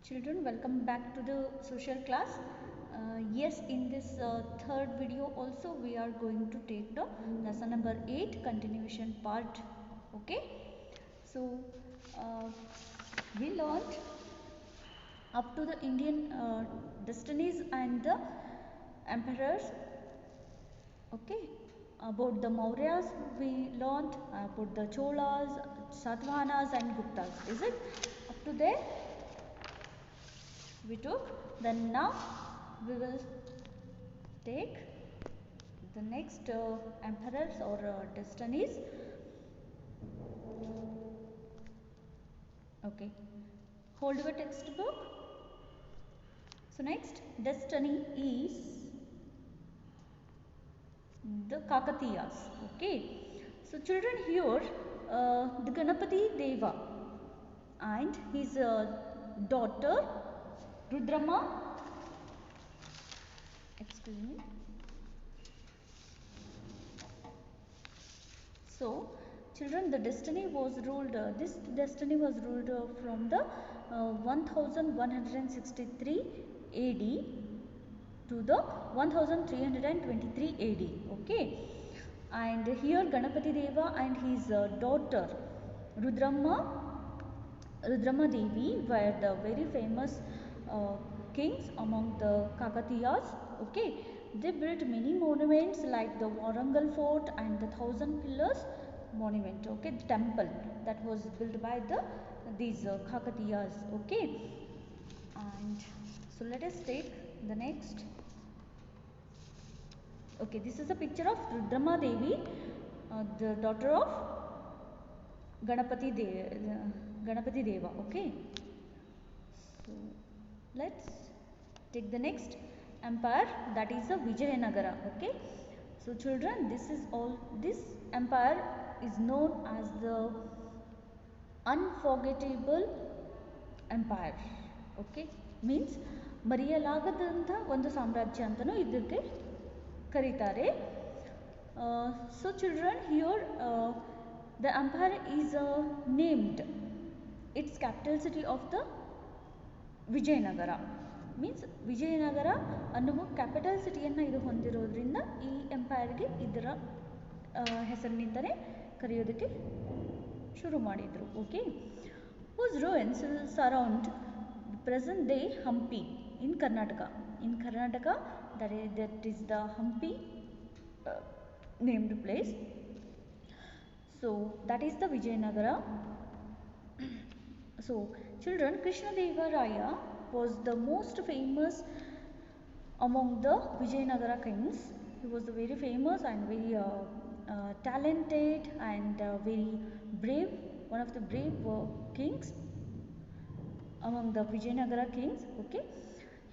Children, welcome back to the social class. Yes, in this third video also we are going to take the lesson number 8 continuation part. Okay. So uh, we learned up to the Indian destinies and the emperors. Okay. About the Mauryas we learned, about the Cholas, Satavahanas and Guptas. Is it up to there? We took. Then now we will take the next emperors or destinies. Okay, hold your textbook. So next destiny is the Kakatiyas. Okay, so children, here the Ganapati Deva and his daughter Rudrama, excuse me. So children, the destiny was ruled, this destiny was ruled from the 1163 AD to the 1323 AD. Okay, and here Ganapati Deva and his daughter Rudrama Devi were the very famous kings among the Kakatiyas. Okay, they built many monuments like the Warangal Fort and the Thousand Pillars monument. Okay, the temple that was built by these Kakatiyas. Okay, and so let us take the next. Okay, this is a picture of Rudrama Devi, the daughter of Ganapati Deva. Okay, so let's take the next empire, that is the Vijayanagara. Okay, so children, this empire is known as the unforgettable empire. Okay, means ಮರೆಯಲಾಗದಂಥ ಒಂದು ಸಾಮ್ರಾಜ್ಯ ಅಂತಲೂ ಇದಕ್ಕೆ ಕರೀತಾರೆ. So children, here the empire is named its capital city of the Vijayanagara. Means Vijayanagara ಅನ್ನುವ capital ಸಿಟಿಯನ್ನು ಇದು ಹೊಂದಿರೋದ್ರಿಂದ ಈ ಎಂಪೈರ್ಗೆ ಇದರ ಹೆಸರಿನಿಂದಲೇ ಕರೆಯೋದಕ್ಕೆ ಶುರು ಮಾಡಿದರು. Okay, whose ruins surround the present day Hampi in Karnataka. In Karnataka, that is the Hampi named place. So that is the Vijayanagara. So children, Krishnadeva was the most famous among the Vijayanagara kings. He was very famous and very talented and very brave, one of the brave kings among the Vijayanagara kings. Okay,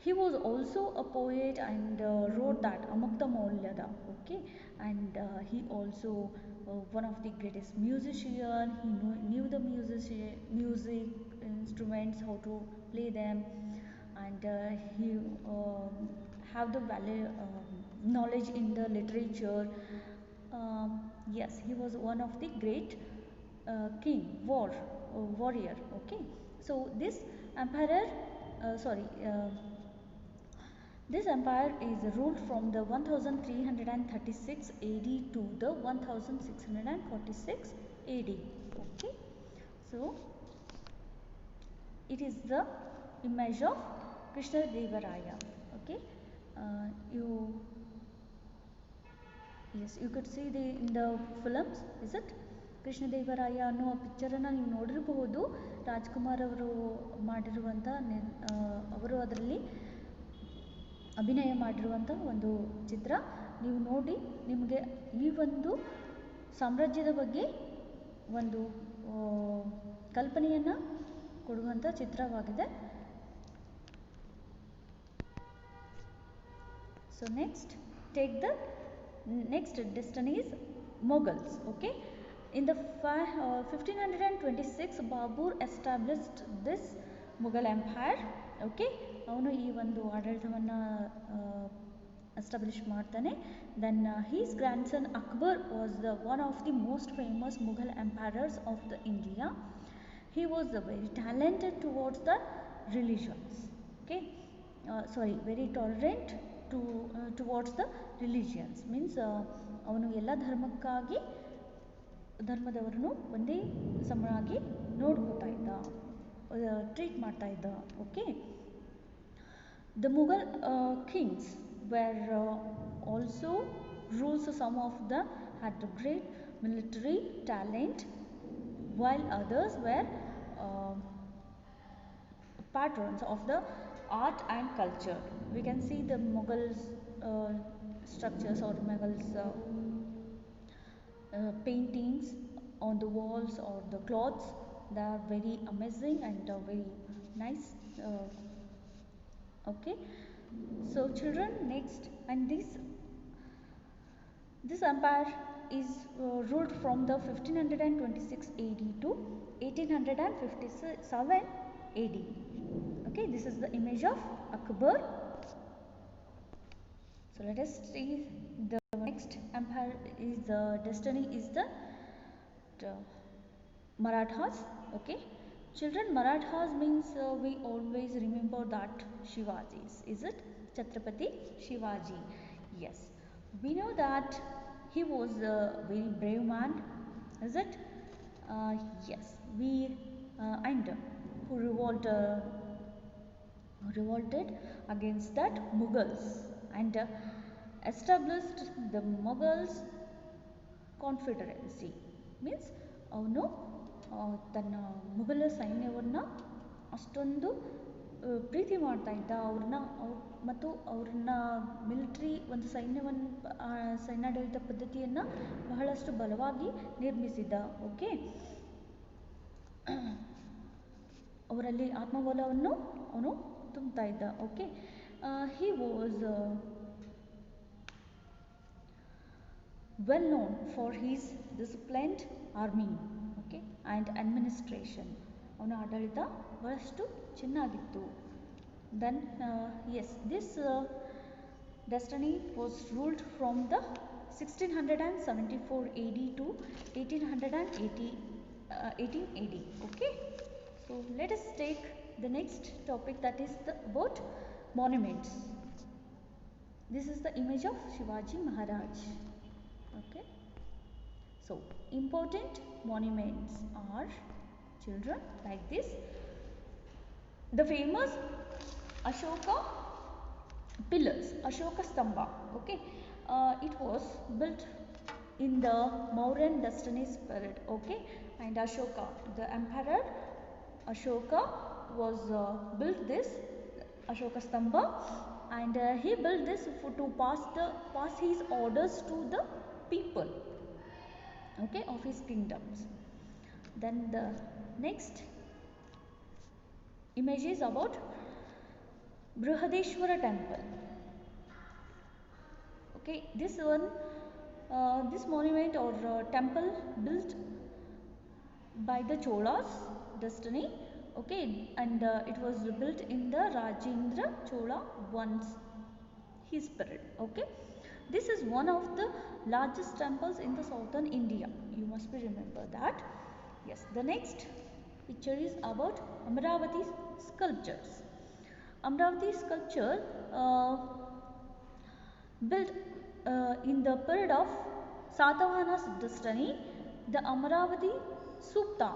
he was also a poet and wrote that Amukta Maulyada. Okay, and he also one of the greatest musician. He knew the music instruments, how to play them, and he have the knowledge in the literature. Yes, he was one of the great king, warrior. Okay, so this emperor, this empire is ruled from the 1336 AD to the 1646 AD. Okay, so it is the image of Krishnadevaraya. Okay, you could see in the films, is it? Krishnadevaraya ಅನ್ನೋ ಪಿಕ್ಚರನ್ನು ನೀವು ನೋಡಿರಬಹುದು. ರಾಜ್ಕುಮಾರ್ ಅವರು ಮಾಡಿರುವಂಥ ಅವರು ಅದರಲ್ಲಿ ಅಭಿನಯ ಮಾಡಿರುವಂಥ ಒಂದು ಚಿತ್ರ. ನೀವು ನೋಡಿ ನಿಮಗೆ ಈ ಒಂದು ಸಾಮ್ರಾಜ್ಯದ ಬಗ್ಗೆ ಒಂದು ಕಲ್ಪನೆಯನ್ನು ಕೊಡುವಂಥ ಚಿತ್ರವಾಗಿದೆ. So take the next destiny is Mughals. Okay, in the 1526 Babur established this Mughal empire. Okay, ಅವನು ಈ ಒಂದು ಆಡಳಿತವನ್ನು ಎಸ್ಟಾಬ್ಲಿಷ್ ಮಾಡ್ತಾನೆ. Then his grandson Akbar was one of the most famous Mughal emperors of the India. He was very talented towards the religions. Okay, sorry, very tolerant to towards the religions, means ಅವನು ಎಲ್ಲ ಧರ್ಮದವರನ್ನು ಒಂದೇ ಸಮನಾಗಿ ನೋಡ್ಕೋತಾ ಇದ್ದ, treat ಮಾಡ್ತಾ ಇದ್ದ. Okay, the Mughal kings were also rules. Some of them had great military talent, while others were uh, patrons of the art and culture. We can see the Mughals structures or Mughals paintings on the walls or the cloths. They are very amazing and very nice. Okay, so children, next, and this empire is ruled from the 1526 AD to 1857 AD. Okay, this is the image of Akbar. So let us see the next empire is the destiny is the Marathas. Okay, children, Marathas means we always remember that Shivaji's, is it? Chhatrapati Shivaji. Yes, we know that he was a very brave man, is it? Yes, we and who revolted against that Mughals and established the Mughals confederacy. Means ಅವನು ತನ್ನ ಮುಘಲ ಸೈನ್ಯವನ್ನು ಅಷ್ಟೊಂದು ಪ್ರೀತಿ ಮಾಡ್ತಾ ಇದ್ದ, ಮತ್ತು ಅವ್ರನ್ನ military ಒಂದು ಸೈನ್ಯಾಡಳಿತ ಪದ್ಧತಿಯನ್ನು ಬಹಳಷ್ಟು ಬಲವಾಗಿ ನಿರ್ಮಿಸಿದ್ದ. ಓಕೆ, ಅವರಲ್ಲಿ ಆತ್ಮಬಲವನ್ನು ಅವನು ತುಂಬ್ತಾ ಇದ್ದ. Okay, he was well known for his disciplined army, okay, and administration. ಅವನ ಆಡಳಿತ ಬಹಳಷ್ಟು ಚೆನ್ನಾಗಿತ್ತು. Then yes, this destiny was ruled from the 1674 AD to 1880 18 AD. Okay, so let us take the next topic, that is about monuments. This is the image of Shivaji Maharaj. Okay, so important monuments are, children, like this: the famous Ashoka pillars, Ashoka Stamba. Okay, it was built in the Mauryan dynasty's period. Okay, and Ashoka, the emperor Ashoka, was built this Ashoka Stamba, and he built this to pass his orders to the people, okay, of his kingdoms. Then the next image is about Brihadeshwara temple. Okay, this one, this monument or temple built by the Cholas dynasty. Okay, and it was built in the Rajendra Chola once his period. Okay, this is one of the largest temples in the southern India. You must be remember that. Yes, the next picture is about Amaravati sculptures. Amaravati sculpture built in the period of Satavahana's dynasty. The Amaravati Supta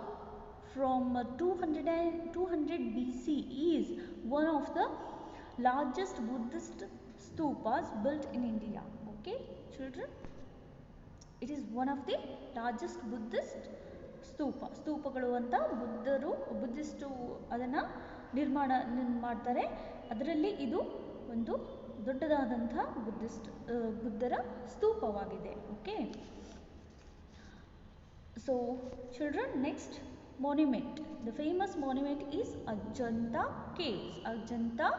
from 200 BC is one of the largest Buddhist stupas built in India. Okay, children, it is one of the largest Buddhist ಸ್ತೂಪಗಳು ಅಂತ Buddhist ಅದನ್ನು ನಿರ್ಮಾಣ ಮಾಡ್ತಾರೆ. ಅದರಲ್ಲಿ ಇದು ಒಂದು ದೊಡ್ಡದಾದಂಥ ಬುದ್ಧರ ಸ್ತೂಪವಾಗಿದೆ. Okay, so children, next monument. The famous monument is Ajanta caves, Ajanta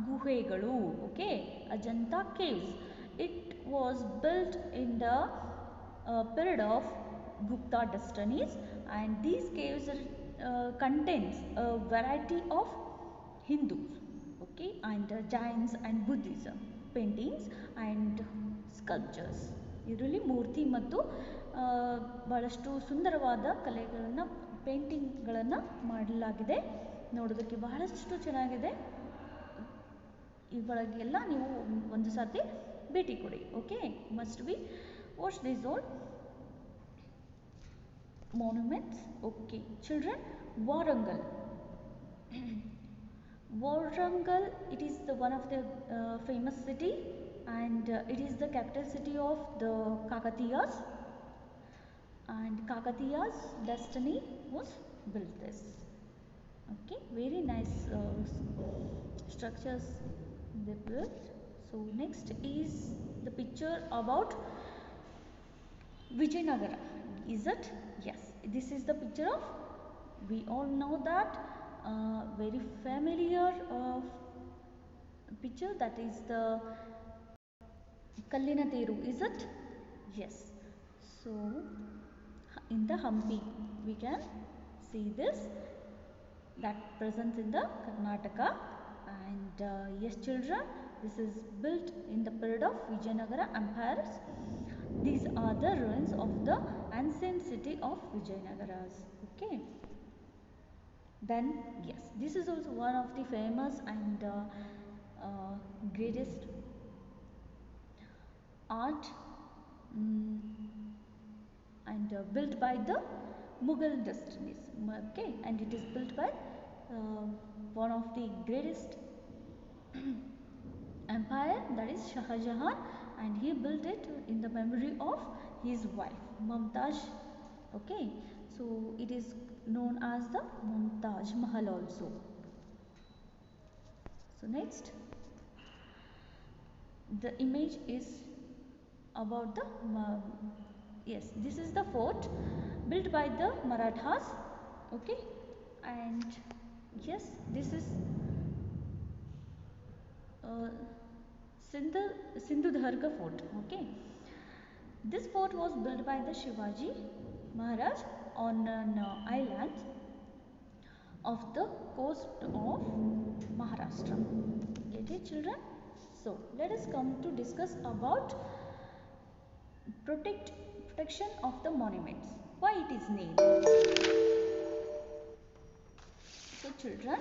ಗುಹೆಗಳು. Okay, Ajanta caves. It was built in the period of Gupta dynasties, and these caves contains a variety of Hindus, okay, and Jains and Buddhism paintings and sculptures. ಇದರಲ್ಲಿ ಮೂರ್ತಿ ಮತ್ತು ಬಹಳಷ್ಟು ಸುಂದರವಾದ ಕಲೆಗಳನ್ನು ಪೇಂಟಿಂಗ್ಗಳನ್ನು ಮಾಡಲಾಗಿದೆ. ನೋಡೋದಕ್ಕೆ ಬಹಳಷ್ಟು ಚೆನ್ನಾಗಿದೆ. ಇವುಗಳಿಗೆಲ್ಲ ನೀವು ಒಂದು ಸಾರಿ ಭೇಟಿ ಕೊಡಿ. Okay, must be watch these all monuments. Okay, children, Warangal. Warangal, it is the one of the famous city, and it is the capital city of the Kakatiyas, and Kakatiyas destiny was built this. Okay, very nice structures they built. So next is the picture about Vijayanagara. Is it? Yes, this is the picture of, we all know that very familiar picture, that is the Kallina Teru. Is it? Yes. So in the Hampi we can see this, that present in the Karnataka. And yes children, this is built in the period of Vijayanagara empires. These are the ruins of the ancient city of Vijayanagaras. Okay. Then yes, this is also one of the famous and greatest art and built by the Mughal dynasties. Okay, and it is built by one of the greatest empire, that is Shah Jahan, and he built it in the memory of his wife Mumtaz. Okay, so it is known as the Mumtaz Mahal also. So next, the image is about the yes, this is the fort built by the Marathas. Okay, and yes, this is Sindhudharga fort. Okay, this fort was built by the Shivaji Maharaj on an island of the coast of Maharashtra. Get it children? So let us come to discuss about protection of the monuments. Why it is named? So children,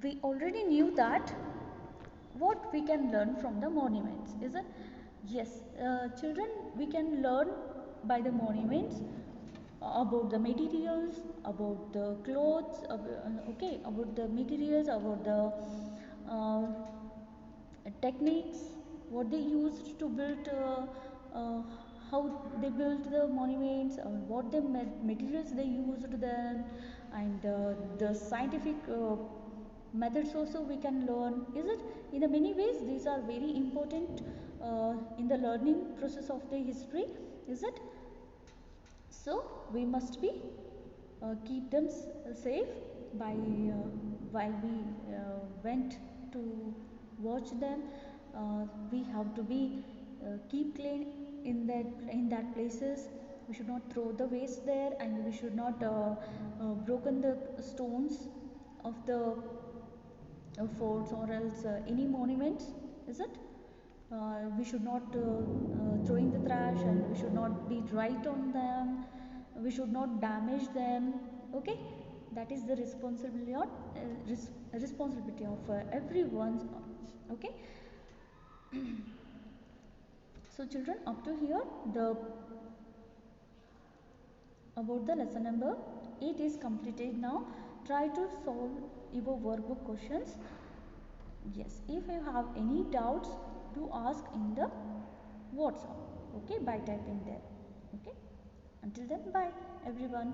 we already knew that what we can learn from the monuments, is it? Yes, children, we can learn by the monuments about the materials, about the clothes, okay, about the materials, about the techniques, what they used to build, how they built the monuments, what the materials they used then, and the scientific methods also we can learn. Is it? In the many ways these are very important in the learning process of the history. Is it? So we must be keep them safe by while we went to watch them. We have to be keep clean in that places. We should not throw the waste there, and we should not broken the stones of the forts or else any monuments. Is it? We should not throwing the trash, and we should not be right on them. We should not damage them. Okay, that is the responsibility of everyone's. Okay. So children, up to here the about the lesson number 8 is completed. Now try to solve your workbook questions. Yes, if you have any doubts, do ask in the WhatsApp, okay, by typing there. Okay, until then, bye everyone.